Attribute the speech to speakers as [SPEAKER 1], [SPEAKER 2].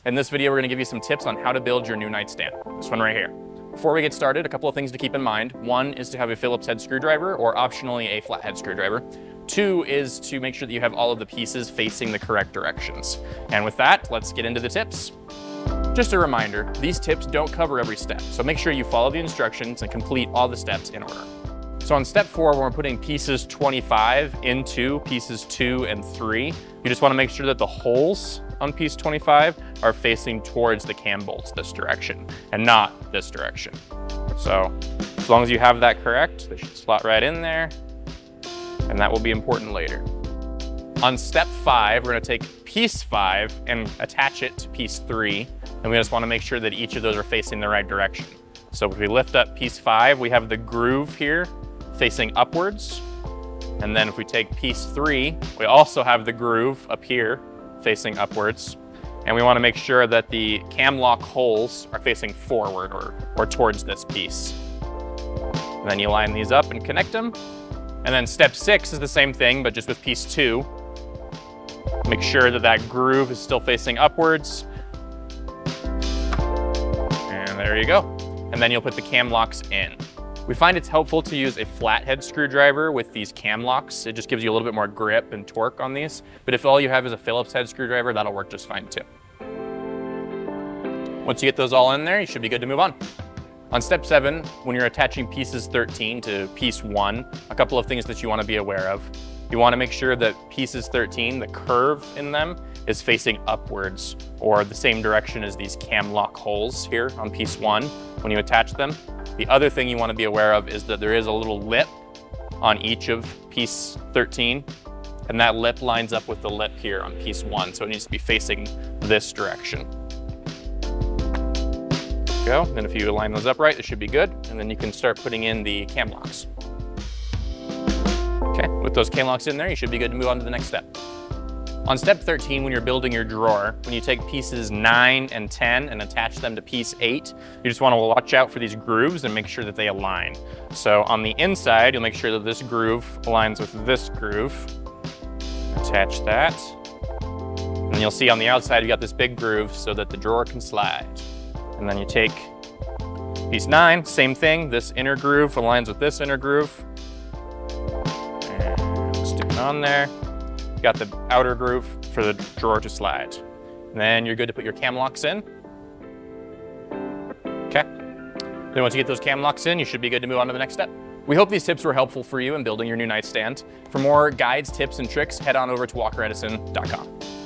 [SPEAKER 1] In this video, we're gonna give you some tips on how to build your new nightstand. This one right here. Before we get started, a couple of things to keep in mind. One is to have a Phillips head screwdriver or optionally a flathead screwdriver. Two is to make sure that you have all of the pieces facing the correct directions. And with that, let's get into the tips. Just a reminder, these tips don't cover every step, so make sure you follow the instructions and complete all the steps in order. So on step 4, when we're putting pieces 25 into pieces 2 and 3, you just want to make sure that the holes on piece 25 are facing towards the cam bolts this direction and not this direction. So as long as you have that correct, they should slot right in there, and that will be important later. On step 5, we're going to take piece 5 and attach it to piece 3, and we just want to make sure that each of those are facing the right direction. So if we lift up piece 5, we have the groove here facing upwards, and then if we take piece 3, we also have the groove up here facing upwards, and we want to make sure that the cam lock holes are facing forward or towards this piece. And then you line these up and connect them. And then step 6 is the same thing, but just with piece 2. Make sure that that groove is still facing upwards. And there you go. And then you'll put the cam locks in. We find it's helpful to use a flathead screwdriver with these cam locks. It just gives you a little bit more grip and torque on these. But if all you have is a Phillips head screwdriver, that'll work just fine too. Once you get those all in there, you should be good to move on. On step 7, when you're attaching pieces 13 to piece 1, a couple of things that you want to be aware of. You want to make sure that pieces 13, the curve in them, is facing upwards or the same direction as these cam lock holes here on piece 1 when you attach them. The other thing you want to be aware of is that there is a little lip on each of piece 13, and that lip lines up with the lip here on piece 1, so it needs to be facing this direction. Go. Then if you line those up right, it should be good, and then you can start putting in the cam locks. Okay, with those cam locks in there, you should be good to move on to the next step. On step 13, when you're building your drawer, when you take pieces 9 and 10 and attach them to piece 8, you just want to watch out for these grooves and make sure that they align. So on the inside, you'll make sure that this groove aligns with this groove. Attach that. And you'll see on the outside, you got this big groove so that the drawer can slide. And then you take piece 9, same thing. This inner groove aligns with this inner groove. And stick it on there. You got the outer groove for the drawer to slide. And then you're good to put your cam locks in. Okay. Then once you get those cam locks in, you should be good to move on to the next step. We hope these tips were helpful for you in building your new nightstand. For more guides, tips, and tricks, head on over to walkeredison.com.